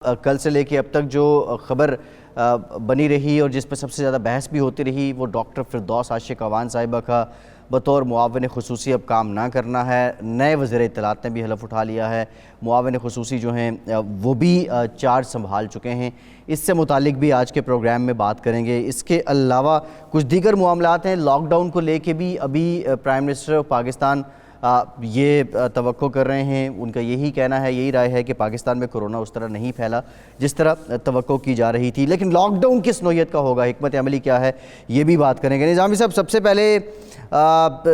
کل سے لے کے اب تک جو خبر بنی رہی اور جس پہ سب سے زیادہ بحث بھی ہوتی رہی وہ ڈاکٹر فردوس عاشق اعوان صاحبہ کا بطور معاون خصوصی اب کام نہ کرنا ہے۔ نئے وزیر اطلاعات نے بھی حلف اٹھا لیا ہے۔ معاون خصوصی جو ہیں وہ بھی چارج سنبھال چکے ہیں۔ اس سے متعلق بھی آج کے پروگرام میں بات کریں گے۔ اس کے علاوہ کچھ دیگر معاملات ہیں۔ لاک ڈاؤن کو لے کے بھی ابھی پرائم منسٹر آف پاکستان یہ توقع کر رہے ہیں، ان کا یہی کہنا ہے، یہی رائے ہے کہ پاکستان میں کرونا اس طرح نہیں پھیلا جس طرح توقع کی جا رہی تھی، لیکن لاک ڈاؤن کس نوعیت کا ہوگا، حکمت عملی کیا ہے، یہ بھی بات کریں گے۔ نظامی صاحب، سب سے پہلے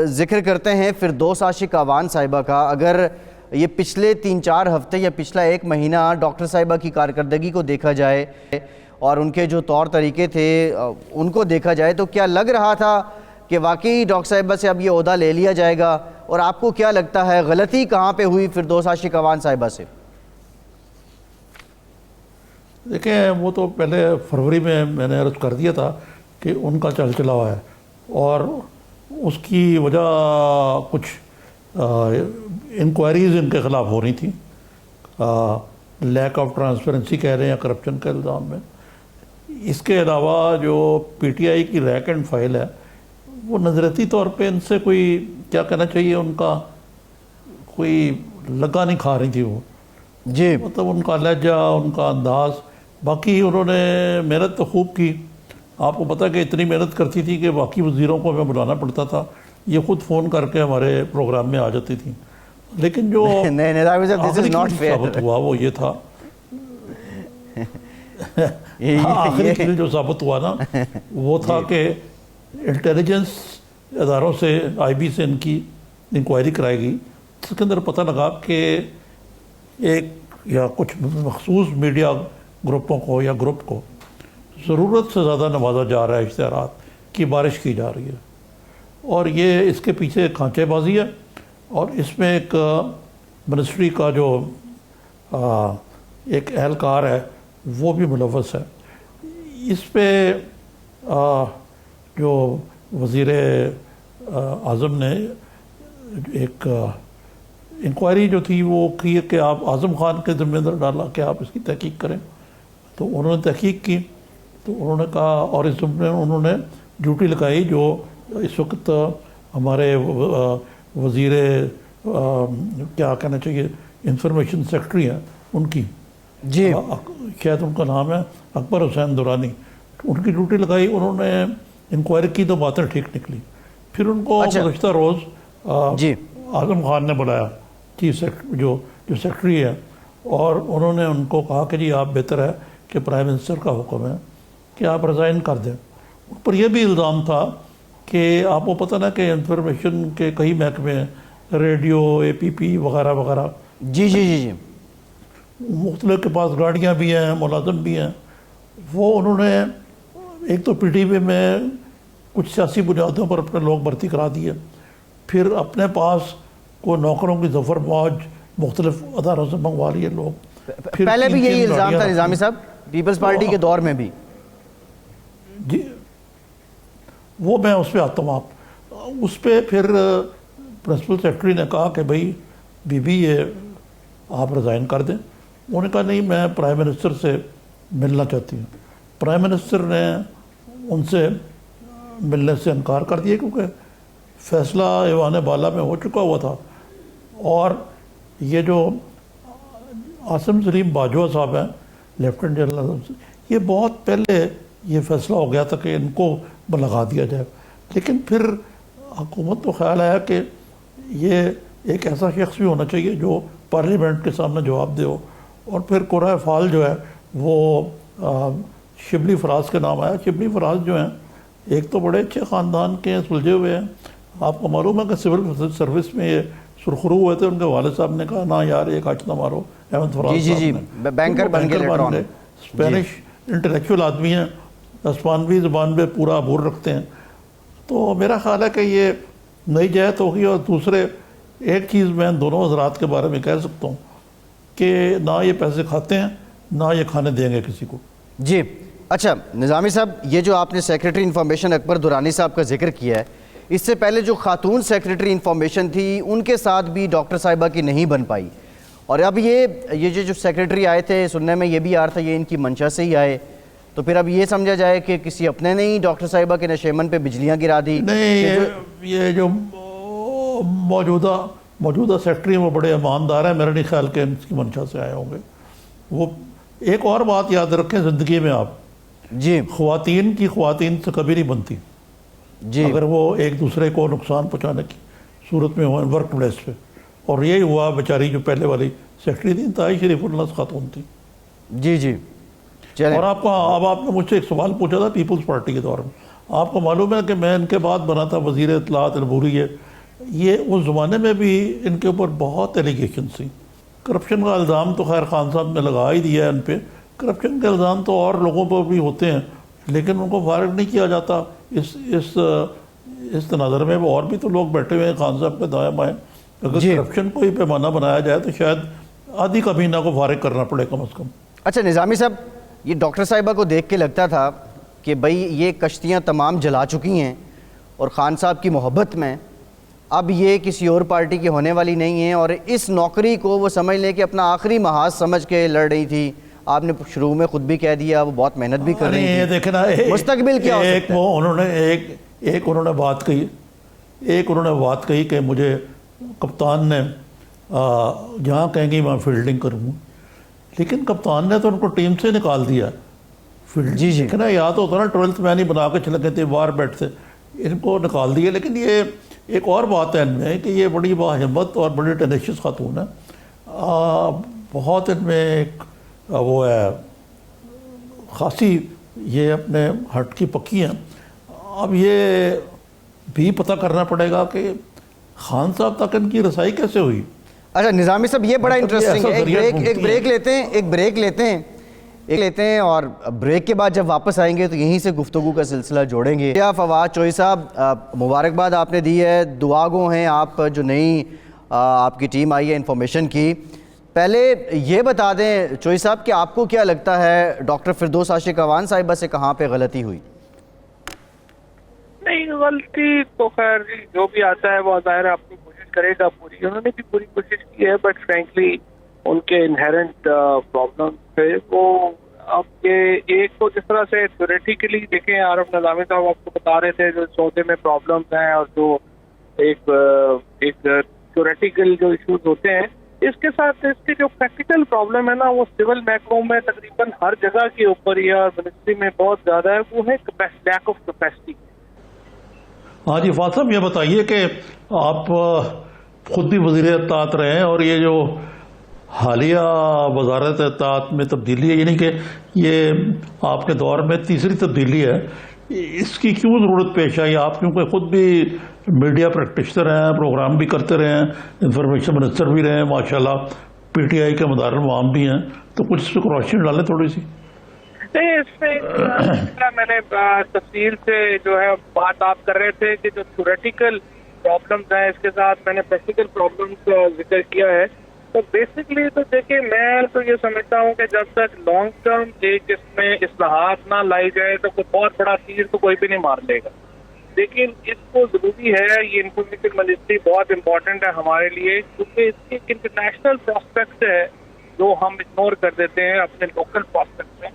ذکر کرتے ہیں فردوس عاشق اعوان صاحبہ کا۔ اگر یہ پچھلے 3-4 ہفتے یا پچھلا 1 مہینہ ڈاکٹر صاحبہ کی کارکردگی کو دیکھا جائے اور ان کے جو طور طریقے تھے ان کو دیکھا جائے تو کیا لگ رہا تھا کہ واقعی ڈاکٹر صاحبہ سے اب یہ عہدہ لے لیا جائے گا، اور آپ کو کیا لگتا ہے غلطی کہاں پہ ہوئی فردوس عاشق اعوان صاحبہ سے؟ دیکھیں، وہ تو پہلے فروری میں نے عرض کر دیا تھا کہ ان کا چل چلا ہوا ہے، اور اس کی وجہ کچھ انکوائریز ان کے خلاف ہو رہی تھیں، لیک آف ٹرانسپیرنسی کہہ رہے ہیں، کرپشن کے الزام میں۔ اس کے علاوہ جو پی ٹی آئی کی ریک اینڈ فائل ہے وہ نظرتی طور پہ ان سے کوئی کیا کہنا چاہیے، ان کا کوئی لگا نہیں کھا رہی تھی وہ، جی مطلب ان کا لہجہ، ان کا انداز۔ باقی انہوں نے محنت تو خوب کی، آپ کو پتہ کہ اتنی محنت کرتی تھی کہ باقی وزیروں کو ہمیں بلانا پڑتا تھا، یہ خود فون کر کے ہمارے پروگرام میں آ جاتی تھیں۔ لیکن جو آخری ثابت ہوا وہ یہ تھا، آخری کے لیے جو ثابت ہوا نا وہ تھا کہ انٹیلیجنس اداروں سے، آئی بی سے ان کی انکوائری کرائی گئی، اس کے اندر پتہ لگا کہ ایک یا کچھ مخصوص میڈیا گروپوں کو یا گروپ کو ضرورت سے زیادہ نوازا جا رہا ہے، اشتہارات کی بارش کی جا رہی ہے، اور یہ اس کے پیچھے کھانچے بازی ہے، اور اس میں ایک منسٹری کا جو ایک اہلکار ہے وہ بھی ملوث ہے۔ اس پہ جو وزیر اعظم نے ایک انکوائری جو تھی وہ کی کہ آپ اعظم خان کے ذمہ دار ڈالا کہ آپ اس کی تحقیق کریں، تو انہوں نے تحقیق کی، تو انہوں نے کہا، اور اس ضمن میں انہوں نے ڈیوٹی لگائی جو اس وقت ہمارے وزیر کیا کہنا چاہیے انفارمیشن سیکرٹری ہیں ان کی، جی شاید ان کا نام ہے اکبر حسین درانی، ان کی ڈیوٹی لگائی، انہوں نے انکوائری کی تو باتیں ٹھیک نکلی۔ پھر ان کو گزشتہ روز اعظم خان نے بلایا، چیف سیکرٹری جو سیکرٹری ہے، اور انہوں نے ان کو کہا کہ جی آپ بہتر ہے کہ پرائم منسٹر کا حکم ہے کہ آپ ریزائن کر دیں۔ ان پر یہ بھی الزام تھا کہ آپ کو پتہ نا کہ انفارمیشن کے کئی محکمے ہیں، ریڈیو، اے پی پی وغیرہ وغیرہ، جی جی جی جی مختلف کے پاس گاڑیاں بھی ہیں، ملازم بھی ہیں، وہ انہوں نے ایک تو پی ٹی وی میں کچھ سیاسی بنیادوں پر اپنے لوگ بھرتی کرا دیے، پھر اپنے پاس کو نوکروں کی ظفر موج مختلف اداروں سے منگوا لیے لوگ۔ پہلے بھی یہی الزام تھا نظامی صاحب، پیپلز پارٹی کے دور میں بھی۔ جی وہ میں اس پہ آتا ہوں، آپ اس پہ پھر پرنسپل سیکرٹری نے کہا کہ بھائی بی بی یہ آپ ریزائن کر دیں۔ انہوں نے کہا نہیں، میں پرائم منسٹر سے ملنا چاہتی ہوں۔ پرائم منسٹر نے ان سے ملنے سے انکار کر دیا کیونکہ فیصلہ ایوان بالا میں ہو چکا ہوا تھا، اور یہ جو عاصم سلیم باجوہ صاحب ہیں لیفٹیننٹ جنرل، یہ بہت پہلے یہ فیصلہ ہو گیا تھا کہ ان کو لگا دیا جائے، لیکن پھر حکومت کو خیال آیا کہ یہ ایک ایسا شخص بھی ہونا چاہیے جو پارلیمنٹ کے سامنے جواب دے ہو، اور پھر قرۂ فعال جو ہے وہ شبلی فراز کے نام آیا۔ شبلی فراز جو ہیں ایک تو بڑے اچھے خاندان کے سلجھے ہوئے ہیں، آپ کو معلوم ہے کہ سول سروس میں یہ سرخرو ہوئے تھے، ان کے والد صاحب نے کہا نا یار ایک آج نہ مارو، احمد فراز صاحب نے بینکر بن گئے، اسپینش انٹلیکچوئل آدمی ہیں، اسپانوی زبان پہ پورا عبور رکھتے ہیں، تو میرا خیال ہے کہ یہ نئی جہت ہوگی۔ اور دوسرے ایک چیز میں دونوں حضرات کے بارے میں کہہ سکتا ہوں کہ نہ یہ پیسے کھاتے ہیں نہ یہ کھانے دیں گے کسی کو۔ جی اچھا نظامی صاحب، یہ جو آپ نے سیکریٹری انفارمیشن اکبر درانی صاحب کا ذکر کیا ہے، اس سے پہلے جو خاتون سیکریٹری انفارمیشن تھی ان کے ساتھ بھی ڈاکٹر صاحبہ کی نہیں بن پائی، اور اب یہ جو سیکریٹری آئے تھے، سننے میں یہ بھی آ رہا تھا یہ ان کی منشا سے ہی آئے، تو پھر اب یہ سمجھا جائے کہ کسی اپنے نے ہی ڈاکٹر صاحبہ کے نشیمن پہ بجلیاں گرا دی؟ نہیں، یہ جو موجودہ سیکٹری ہیں وہ بڑے ایماندار ہیں، میرا نہیں خیال کہ ان کی منشا سے آئے ہوں گے. وہ ایک اور بات یاد رکھیں زندگی میں، آپ جی خواتین سے کبھی نہیں بنتی جی اگر وہ ایک دوسرے کو نقصان پہنچانے کی صورت میں ہوں ورک پلیس پہ. اور یہی ہوا بیچاری جو پہلے والی سیکٹری تھی، انتہائی شریف الناس خاتون تھی. جی جی چلیں. اور اب آپ نے مجھ سے ایک سوال پوچھا تھا پیپلز پارٹی کے دور میں. آپ کو معلوم ہے کہ میں ان کے بعد بنا تھا وزیر اطلاعات العبوری ہے. یہ اس زمانے میں بھی ان کے اوپر بہت ایلیگیشن تھی. کرپشن کا الزام تو خیر خان صاحب نے لگا ہی دیا ہے ان پہ. کرپشن کے الزام تو اور لوگوں پر بھی ہوتے ہیں لیکن ان کو فارغ نہیں کیا جاتا. اس تناظر میں وہ اور بھی تو لوگ بیٹھے ہوئے ہیں خان صاحب کے دائیں بائیں. اگر کرپشن کو ہی پیمانہ بنایا جائے تو شاید آدھی کابینہ کو فارغ کرنا پڑے کم از کم. اچھا نظامی صاحب، یہ ڈاکٹر صاحبہ کو دیکھ کے لگتا تھا کہ بھئی یہ کشتیاں تمام جلا چکی ہیں اور خان صاحب کی محبت میں اب یہ کسی اور پارٹی کی ہونے والی نہیں ہیں، اور اس نوکری کو وہ سمجھ لیں کہ اپنا آخری محاذ سمجھ کے لڑ رہی تھی. آپ نے شروع میں خود بھی کہہ دیا وہ بہت محنت بھی کر رہی تھی. دیکھیں نا، مستقبل کیا ہو سکتا ہے؟ انہوں نے بات کہی کہ مجھے کپتان نے جہاں کہیں گی میں فیلڈنگ کروں. لیکن کپتان نے تو ان کو ٹیم سے نکال دیا. جی جی نا یا تو ہوتا نا 12th مین ہی بنا کے چلے گئے تھے باہر بیٹھتے، ان کو نکال دیا. لیکن یہ ایک اور بات ہے ان میں کہ یہ بڑی باہمت اور بڑی ٹینیشیس خاتون ہے. بہت ان میں ایک وہ ہے خاصی، یہ اپنے ہٹ کی پکی ہیں. اب یہ بھی پتہ کرنا پڑے گا کہ خان صاحب تک ان کی رسائی کیسے ہوئی. اچھا نظامی صاحب یہ بڑا انٹرسٹنگ ہے. ایک بریک لیتے ہیں اور بریک کے بعد جب واپس آئیں گے تو یہیں سے گفتگو کا سلسلہ جوڑیں گے. فواد چوئی صاحب، مبارکباد آپ نے دی ہے، دعا گو ہیں آپ جو نئی آپ کی ٹیم آئی ہے انفارمیشن کی. پہلے یہ بتا دیں چوئی صاحب کہ آپ کو کیا لگتا ہے ڈاکٹر فردوس عاشق اعوان صاحبہ سے کہاں پہ غلطی ہوئی؟ نہیں، غلطی تو خیر جو بھی آتا ہے وہ ظاہر اپنی کوشش کرے گا پوری. انہوں نے بھی پوری کوشش کی ہے بٹ فرینکلی ان کے انہیرنٹ پرابلم تھے. وہ اب یہ ایک تو جس طرح سے تھیوریٹیکلی دیکھیں، عارف نظامی صاحب آپ کو بتا رہے تھے جو سودے میں پرابلمس ہیں اور جو ایک تھیوریٹیکل جو ایشوز ہوتے ہیں، اس کے ساتھ اس کے جو پریکٹیکل پرابلم ہے نا وہ سول محکموں میں تقریباً ہر جگہ کے اوپر ہی اور منسٹری میں بہت زیادہ ہے. وہ ہے لیک آف کیپیسٹی. ہاں جی فاضل صاحب، یہ بتائیے کہ آپ خود بھی وزیر اطلاعات رہے ہیں اور یہ جو حالیہ وزارت اطلاعات میں تبدیلی ہے، یعنی کہ یہ آپ کے دور میں تیسری تبدیلی ہے، اس کی کیوں ضرورت پیش آئی؟ آپ کیونکہ خود بھی میڈیا پریکٹیشنر ہیں، پروگرام بھی کرتے رہے ہیں، انفارمیشن منسٹر بھی رہے ہیں، ماشاءاللہ پی ٹی آئی کے مدار المعام بھی ہیں، تو کچھ اس پہ روشنی ڈالیں تھوڑی سی. نہیں، اس میں میں نے تفصیل سے جو ہے بات آپ کر رہے تھے کہ جو تھیوریٹیکل پرابلمس ہیں اس کے ساتھ میں نے پریکٹیکل پرابلمس کا ذکر کیا ہے. تو بیسکلی تو دیکھیں میں تو یہ سمجھتا ہوں کہ جب تک لانگ ٹرم ایک اس میں اصلاحات نہ لائی جائے تو کوئی بہت بڑا تیر تو کوئی بھی نہیں مار لے گا. لیکن اس کو ضروری ہے، یہ انفارمیشن منسٹری بہت امپورٹنٹ ہے ہمارے لیے کیونکہ اس کی ایک انٹرنیشنل پراسپیکٹ ہے جو ہم اگنور کر دیتے ہیں اپنے لوکل پراسپیکٹ میں.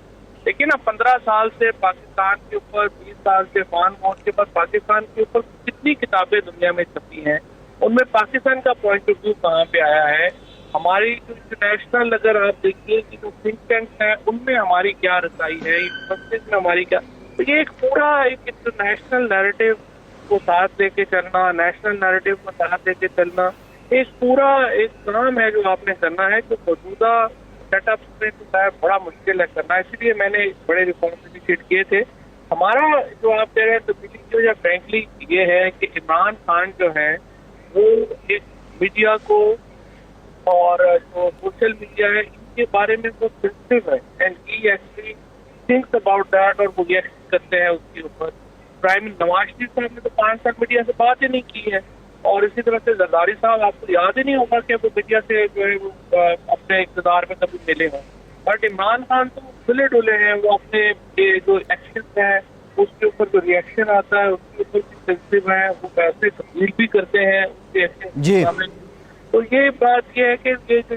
لیکن اب 15 سال سے پاکستان کے اوپر، 20 سال سے فان موت کے بعد پاکستان کے اوپر کتنی کتابیں دنیا میں چھپی ہیں، ان میں پاکستان کا پوائنٹ آف ویو کہاں پہ آیا ہے. ہماری جو انٹرنیشنل اگر آپ دیکھیے کہ جو تھنک ٹینکس ہیں ان میں ہماری کیا رسائی ہے، یونیورسٹیز میں ہماری کیا. تو یہ ایک پورا ایک انٹرنیشنل نیریٹو کو ساتھ لے کے چلنا، نیشنل نیریٹو کو ساتھ لے کے چلنا، ایک پورا ایک کام ہے جو آپ نے کرنا ہے جو موجودہ سیٹ اپس میں جو ہے بڑا مشکل ہے کرنا. اسی لیے میں نے بڑے ریفارمس انیشیٹ کیے تھے. ہمارا جو آپ کہہ رہے ہیں تبدیلی کی وجہ فرینکلی یہ ہے کہ عمران خان جو ہیں وہ ایک میڈیا کو اور جو سوشل میڈیا ہے ان کے بارے میں وہ سینسٹیو ہے and he actually thinks about that اور وہ ریئیکٹ کرتے ہیں اس کے اوپر. پرائم نواز شریف صاحب نے تو 5 سال میڈیا سے بات ہی نہیں کی ہے اور اسی طرح سے زرداری صاحب آپ کو یاد ہی نہیں ہوگا کہ وہ میڈیا سے جو ہے وہ اپنے اقتدار میں کبھی ملے ہوں. بٹ عمران خان تو کھلے ڈولے ہیں، وہ اپنے جو ایکشن ہیں اس کے اوپر جو ریئیکشن آتا ہے اس کے اوپر بھی سینسٹیو ہیں، وہ پیسے تبدیل بھی کرتے ہیں اس کے ایکشن. تو یہ بات یہ ہے کہ یہ جو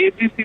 ABC